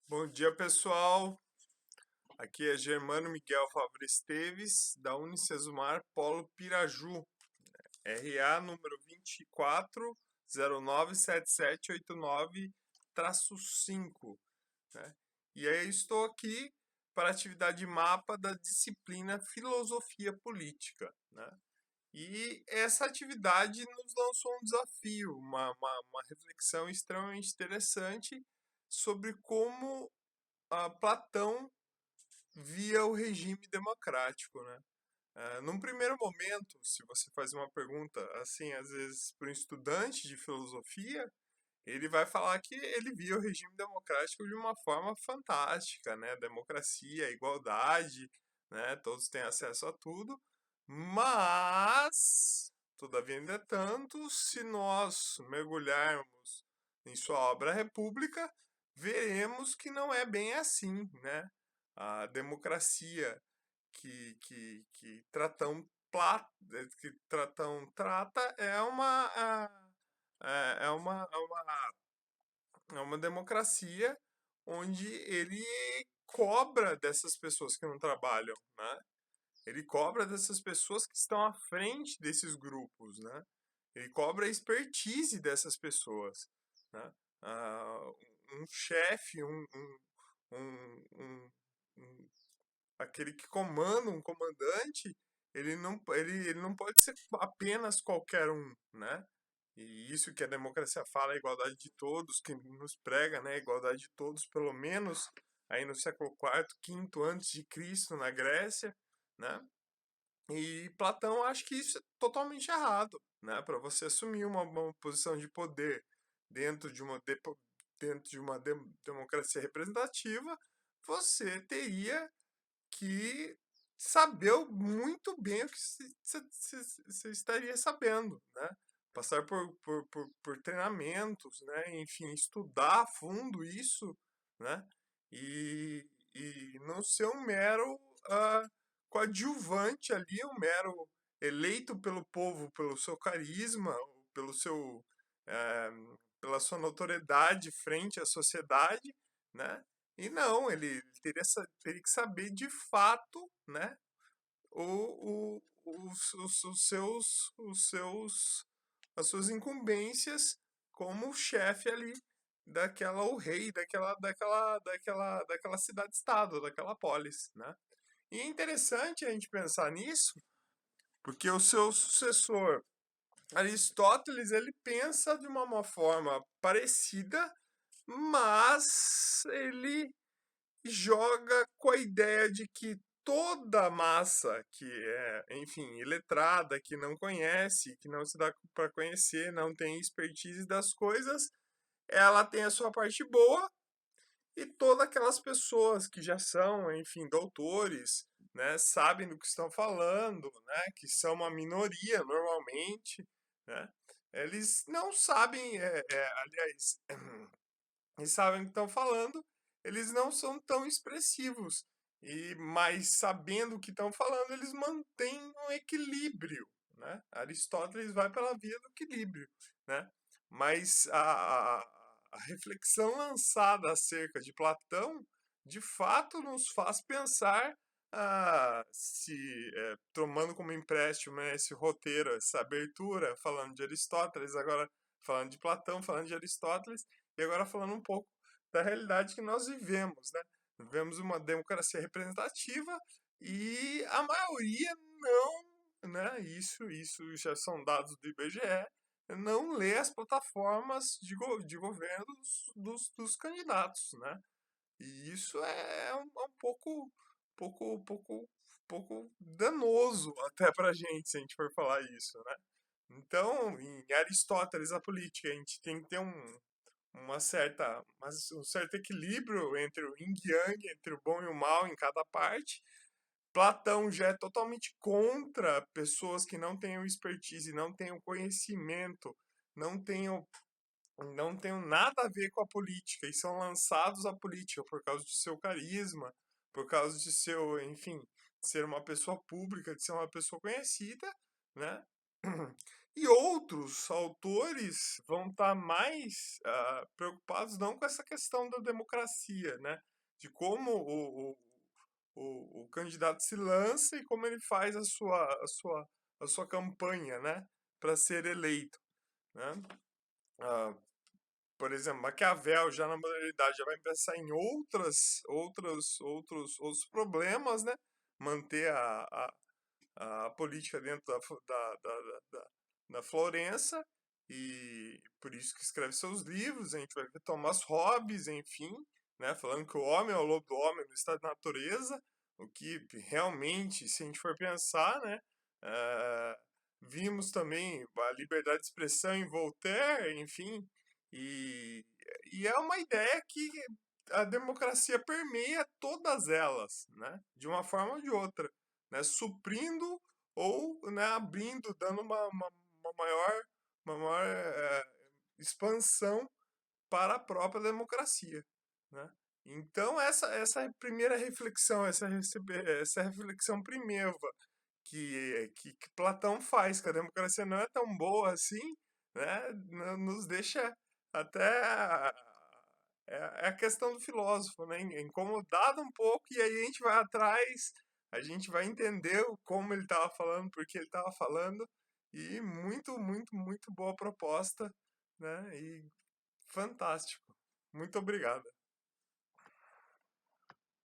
Bom dia, pessoal. Aqui é Germano Miguel Favre Esteves, da Unicesumar Polo Piraju, RA número 24097789-5, né? E aí estou aqui para a atividade mapa da disciplina Filosofia Política, né? E essa atividade nos lançou um desafio, uma reflexão extremamente interessante sobre como Platão via o regime democrático, né? Num primeiro momento, se você faz uma pergunta assim, às vezes para um estudante de filosofia, ele vai falar que ele via o regime democrático de uma forma fantástica, né? Democracia, igualdade, né? Todos têm acesso a tudo, mas, todavia, entretanto, se nós mergulharmos em sua obra República, veremos que não é bem assim, né? A democracia que Tratão, que Tratão trata é uma democracia onde ele cobra dessas pessoas que não trabalham, né? Ele cobra dessas pessoas que estão à frente desses grupos, né? Ele cobra a expertise dessas pessoas, né? Ah, um chefe, um aquele que comanda, um comandante, ele não pode ser apenas qualquer um, né? E isso que a democracia fala, a igualdade de todos, que nos prega, né? A igualdade de todos, pelo menos aí no século IV, quinto antes de Cristo, na Grécia, né? E Platão acha que isso é totalmente errado, né? Para você assumir uma posição de poder dentro de uma democracia representativa, você teria que saber muito bem o que você estaria sabendo, né? Passar por treinamentos, né? Enfim, estudar a fundo isso, né? E não ser um mero coadjuvante ali, um mero eleito pelo povo, pelo seu carisma, pelo seu, eh, pela sua notoriedade frente à sociedade, né? E não, ele teria que saber de fato, né, as suas incumbências como chefe ali o rei daquela cidade-estado, daquela polis, né? E é interessante a gente pensar nisso, porque o seu sucessor, Aristóteles, ele pensa de uma forma parecida, mas ele joga com a ideia de que toda massa que é, enfim, iletrada, que não conhece, que não se dá para conhecer, não tem expertise das coisas, ela tem a sua parte boa e todas aquelas pessoas que já são, enfim, doutores, né, sabem do que estão falando, né, que são uma minoria normalmente, né, eles não sabem, aliás, e sabem o que estão falando, eles não são tão expressivos. Mas sabendo o que estão falando, eles mantêm um equilíbrio, né? Aristóteles vai pela via do equilíbrio, né? Mas a reflexão lançada acerca de Platão, de fato, nos faz pensar tomando como empréstimo, né, esse roteiro, essa abertura, falando de Aristóteles, agora falando de Platão, falando de Aristóteles, e agora falando um pouco da realidade que nós vivemos, né? Vivemos uma democracia representativa e a maioria não, né? Isso já são dados do IBGE, não lê as plataformas de governo dos candidatos, né? E isso é um pouco danoso até para a gente, se a gente for falar isso, né? Então, em Aristóteles, a política, a gente tem que ter um certo equilíbrio entre o yin e yang, entre o bom e o mal em cada parte. Platão já é totalmente contra pessoas que não tenham expertise, não tenham conhecimento, não tenham, não tenham nada a ver com a política e são lançados à política por causa de seu carisma, por causa de seu, enfim, de ser uma pessoa pública, de ser uma pessoa conhecida, né? E outros autores vão estar mais preocupados não com essa questão da democracia, né? De como o candidato se lança e como ele faz a sua campanha, né? Para ser eleito, né? Ah, por exemplo, Maquiavel já na modernidade já vai pensar em outros problemas, né? Manter a política dentro da Florença, e por isso que escreve seus livros. A gente vai ver Thomas Hobbes, enfim, né? Falando que o homem é o lobo do homem no estado da natureza, o que realmente, se a gente for pensar, né? ah, vimos também a liberdade de expressão em Voltaire, enfim, e, e é uma ideia que a democracia permeia todas elas, né? De uma forma ou de outra, né? Suprindo ou, né, abrindo, dando uma maior expansão para a própria democracia, né? Então essa primeira reflexão, essa reflexão primeva que Platão faz, que a democracia não é tão boa assim, né? Nos deixa até é a questão do filósofo, né? Incomodado um pouco, e aí a gente vai atrás, a gente vai entender como ele estava falando, por que ele estava falando, e muito boa proposta, né? E fantástico. Muito obrigado.